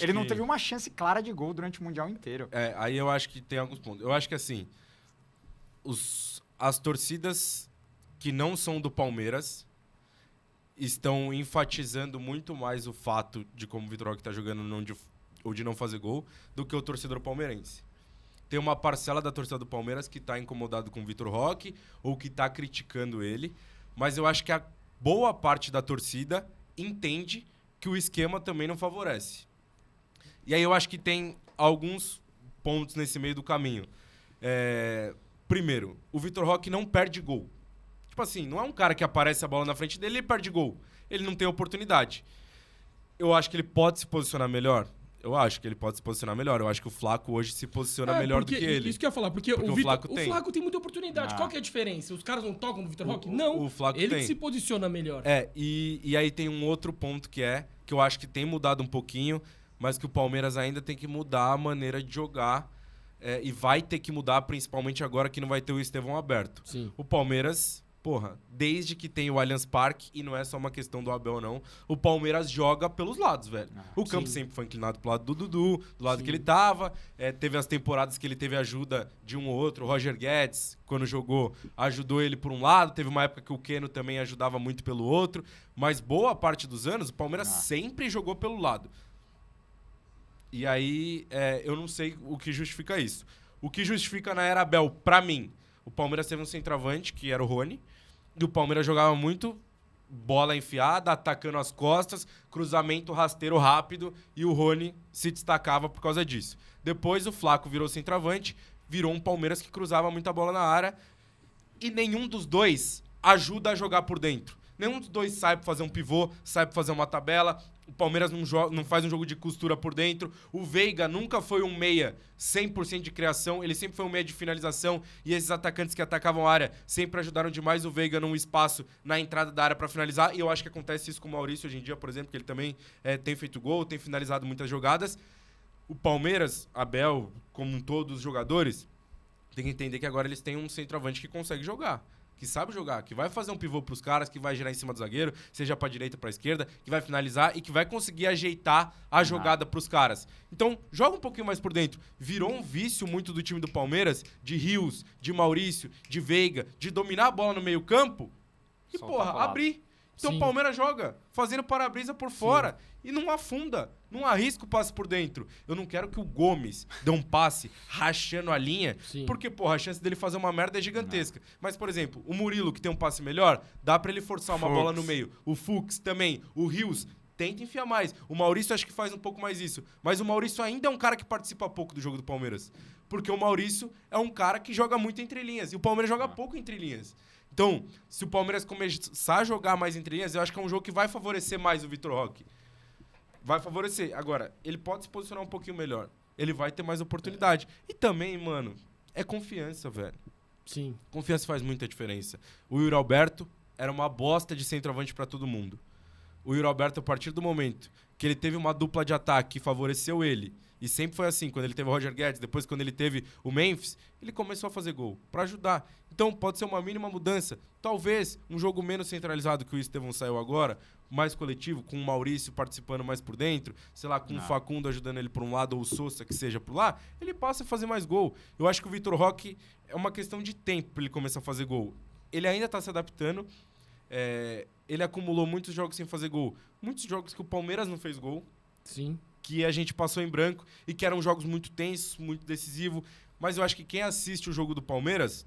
ele não teve uma chance clara de gol durante o Mundial inteiro. Aí eu acho que tem alguns pontos. Eu acho que, assim, as torcidas que não são do Palmeiras estão enfatizando muito mais o fato de como o Vitor Roque tá jogando ou de não fazer gol do que o torcedor palmeirense. Tem uma parcela da torcida do Palmeiras que tá incomodado com o Vitor Roque ou que tá criticando ele, mas eu acho que a boa parte da torcida entende que o esquema também não favorece. E aí eu acho que tem alguns pontos nesse meio do caminho. Primeiro, o Vitor Roque não perde gol. Tipo assim, não é um cara que aparece a bola na frente dele e ele perde gol. Ele não tem oportunidade. Eu acho que ele pode se posicionar melhor. Eu acho que o Flaco hoje se posiciona melhor do que ele. Isso que eu ia falar, porque o Flaco tem muita oportunidade. Qual que é a diferença? Os caras não tocam no Vitor Roque? Não, o Flaco ele tem. que se posiciona melhor. E aí tem um outro ponto que eu acho que tem mudado um pouquinho, mas que o Palmeiras ainda tem que mudar a maneira de jogar e vai ter que mudar, principalmente agora que não vai ter o Estevão aberto. Sim. O Palmeiras, desde que tem o Allianz Parque, e não é só uma questão do Abel, não, o Palmeiras joga pelos lados, velho. O campo sempre foi inclinado pro lado do Dudu, do lado que ele tava. Teve as temporadas que ele teve ajuda de um ou outro. O Roger Guedes, quando jogou, ajudou ele por um lado. Teve uma época que o Keno também ajudava muito pelo outro. Mas boa parte dos anos, o Palmeiras sempre jogou pelo lado. E aí, eu não sei o que justifica isso. O que justifica na era Abel, pra mim, o Palmeiras teve um centroavante, que era o Rony, e o Palmeiras jogava muito bola enfiada, atacando as costas, cruzamento rasteiro rápido, e o Rony se destacava por causa disso. Depois o Flaco virou centroavante, virou um Palmeiras que cruzava muita bola na área, e nenhum dos dois ajuda a jogar por dentro. Nenhum dos dois sai pra fazer um pivô, sai pra fazer uma tabela. O Palmeiras não faz um jogo de costura por dentro. O Veiga nunca foi um meia 100% de criação. Ele sempre foi um meia de finalização. E esses atacantes que atacavam a área sempre ajudaram demais o Veiga num espaço na entrada da área para finalizar. E eu acho que acontece isso com o Maurício hoje em dia, por exemplo, que ele também tem feito gol, tem finalizado muitas jogadas. O Palmeiras, Abel, como todos os jogadores, tem que entender que agora eles têm um centroavante que consegue jogar. Que sabe jogar, que vai fazer um pivô pros caras, que vai girar em cima do zagueiro, seja pra direita ou pra esquerda, que vai finalizar e que vai conseguir ajeitar a jogada pros caras. Então, joga um pouquinho mais por dentro. Virou um vício muito do time do Palmeiras, de Rios, de Maurício, de Veiga, de dominar a bola no meio campo e, abrir. Então o Palmeiras joga fazendo para-brisa por fora e não afunda, não arrisca o passe por dentro. Eu não quero que o Gomes dê um passe rachando a linha, porque, a chance dele fazer uma merda é gigantesca. Mas, por exemplo, o Murilo, que tem um passe melhor, dá pra ele forçar uma bola no meio. O Fux também, o Rios, tenta enfiar mais. O Maurício acho que faz um pouco mais isso. Mas o Maurício ainda é um cara que participa pouco do jogo do Palmeiras. Porque o Maurício é um cara que joga muito entre linhas. E o Palmeiras joga pouco entre linhas. Então, se o Palmeiras começar a jogar mais entre linhas, eu acho que é um jogo que vai favorecer mais o Vitor Roque. Vai favorecer. Agora, ele pode se posicionar um pouquinho melhor. Ele vai ter mais oportunidade. E também, mano, é confiança, velho. Sim. Confiança faz muita diferença. O Yuri Alberto era uma bosta de centroavante pra todo mundo. O Yuri Alberto, a partir do momento que ele teve uma dupla de ataque que favoreceu ele, e sempre foi assim, quando ele teve o Roger Guedes, depois quando ele teve o Memphis, ele começou a fazer gol pra ajudar. Então pode ser uma mínima mudança. Talvez um jogo menos centralizado que o Estevão saiu agora, mais coletivo, com o Maurício participando mais por dentro, sei lá, com o Facundo ajudando ele por um lado ou o Sousa que seja por lá, ele passa a fazer mais gol. Eu acho que o Vitor Roque é uma questão de tempo pra ele começar a fazer gol. Ele ainda tá se adaptando. Ele acumulou muitos jogos sem fazer gol. Muitos jogos que o Palmeiras não fez gol. Sim. Que a gente passou em branco e que eram jogos muito tensos, muito decisivos. Mas eu acho que quem assiste o jogo do Palmeiras,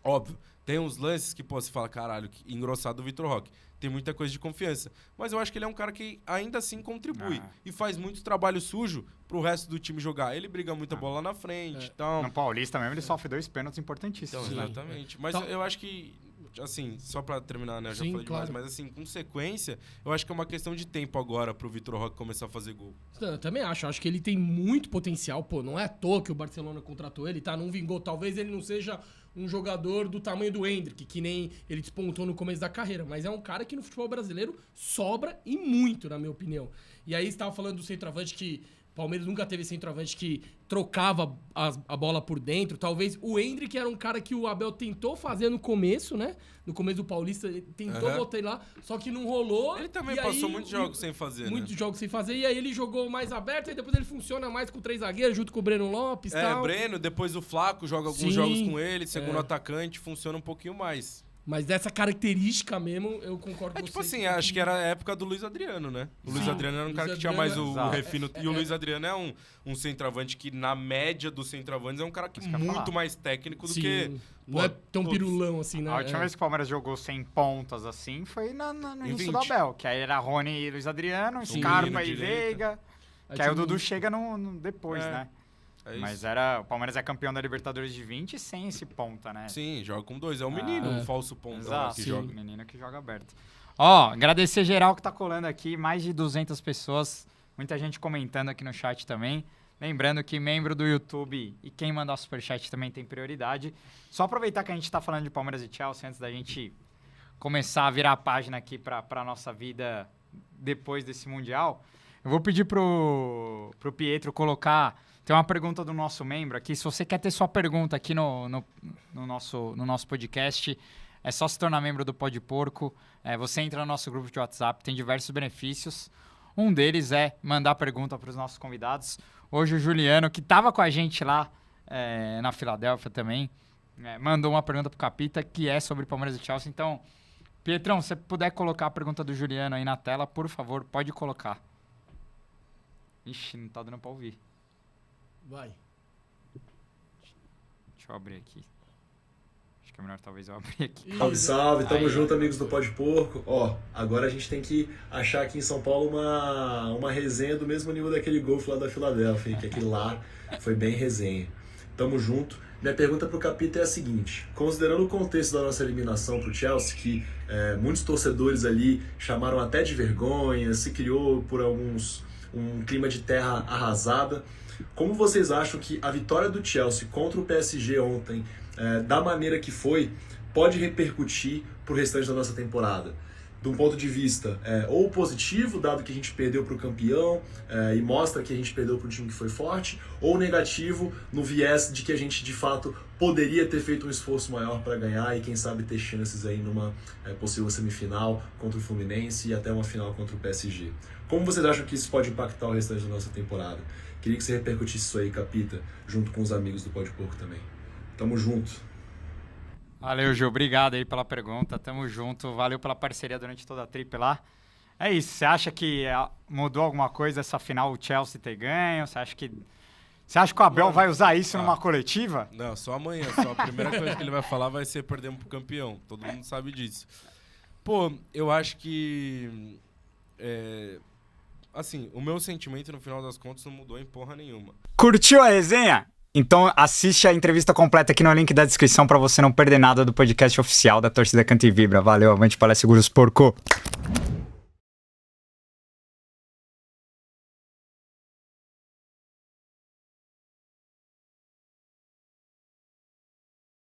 óbvio, tem uns lances que você fala, caralho, que engrossado do Vitor Roque. Tem muita coisa de confiança. Mas eu acho que ele é um cara que ainda assim contribui. E faz muito trabalho sujo pro resto do time jogar. Ele briga muita bola lá na frente e tal. No Paulista mesmo, ele sofre 2 pênaltis importantíssimos. Então, exatamente. Mas eu acho que, assim, só pra terminar, né? Eu já falei demais, mas assim, com sequência, eu acho que é uma questão de tempo agora pro Vitor Roque começar a fazer gol. Eu também acho. Acho que ele tem muito potencial. Pô, não é à toa que o Barcelona contratou ele, tá? Não vingou. Talvez ele não seja um jogador do tamanho do Endrick, que nem ele despontou no começo da carreira. Mas é um cara que no futebol brasileiro sobra e muito, na minha opinião. E aí você tava falando do centroavante que o Palmeiras nunca teve centroavante que trocava a bola por dentro. Talvez o Endrick era um cara que o Abel tentou fazer no começo, né? No começo do Paulista, ele tentou botar ele lá, só que não rolou. Ele também passou muitos jogos sem fazer, Muitos jogos sem fazer, e aí ele jogou mais aberto, e depois ele funciona mais com 3 zagueiros, junto com o Breno Lopes e tal. Breno, depois o Flaco joga alguns jogos com ele, segundo atacante, funciona um pouquinho mais. Mas dessa característica mesmo, eu concordo com você. Tipo assim, acho que era a época do Luiz Adriano, né? O Luiz Adriano era um cara que tinha mais o refino. E o Luiz Adriano é um centroavante que, na média dos centroavantes, é um cara que muito mais técnico do que... Não é tão pirulão assim, né? A última vez que o Palmeiras jogou sem pontas assim foi no início do Abel, que aí era Rony e Luiz Adriano, Scarpa e Veiga, que aí o Dudu chega depois, né? Mas o Palmeiras é campeão da Libertadores de 20 sem esse ponta, né? Sim, joga com 2. É o menino, um falso ponta que joga. O menino que joga aberto. Ó, agradecer geral que tá colando aqui, mais de 200 pessoas, muita gente comentando aqui no chat também. Lembrando que membro do YouTube e quem mandar superchat também tem prioridade. Só aproveitar que a gente tá falando de Palmeiras e Chelsea antes da gente começar a virar a página aqui pra nossa vida depois desse Mundial. Eu vou pedir pro Pietro colocar... Tem uma pergunta do nosso membro aqui. Se você quer ter sua pergunta aqui no nosso podcast, é só se tornar membro do Pode Porco. Você entra no nosso grupo de WhatsApp, tem diversos benefícios. Um deles é mandar pergunta para os nossos convidados. Hoje o Juliano, que estava com a gente lá na Filadélfia também, mandou uma pergunta pro Capita, que é sobre Palmeiras e Chelsea. Então, Pietrão, se você puder colocar a pergunta do Juliano aí na tela, por favor, pode colocar. Ixi, não tá dando para ouvir. Vai. Deixa eu abrir aqui. Acho que é melhor talvez eu abrir aqui. Salve, salve. Tamo junto, amigos do Pode Porco. Ó, agora a gente tem que achar aqui em São Paulo uma resenha do mesmo nível daquele golfe lá da Filadélfia, que aquele lá foi bem resenha. Tamo junto. Minha pergunta pro Capita é a seguinte. Considerando o contexto da nossa eliminação pro Chelsea, que muitos torcedores ali chamaram até de vergonha, se criou por alguns um clima de terra arrasada, como vocês acham que a vitória do Chelsea contra o PSG ontem, da maneira que foi, pode repercutir para o restante da nossa temporada? De um ponto de vista ou positivo, dado que a gente perdeu para o campeão e mostra que a gente perdeu para um time que foi forte, ou negativo, no viés de que a gente de fato poderia ter feito um esforço maior para ganhar e quem sabe ter chances aí numa possível semifinal contra o Fluminense e até uma final contra o PSG. Como vocês acham que isso pode impactar o restante da nossa temporada? Queria que você repercutisse isso aí, Capita, junto com os amigos do Pode Porco também. Tamo junto. Valeu, Gil. Obrigado aí pela pergunta. Tamo junto. Valeu pela parceria durante toda a trip lá. É isso. Você acha que mudou alguma coisa essa final o Chelsea ter ganho? Você acha que o Abel vai usar isso numa coletiva? Não, só amanhã. Só a primeira coisa que ele vai falar vai ser perdemos pro campeão. Todo mundo sabe disso. Pô, eu acho que... assim, o meu sentimento no final das contas não mudou em porra nenhuma. Curtiu a resenha? Então assiste a entrevista completa aqui no link da descrição para você não perder nada do podcast oficial da Torcida Canta e Vibra. Valeu, avante palestra, seguros porco!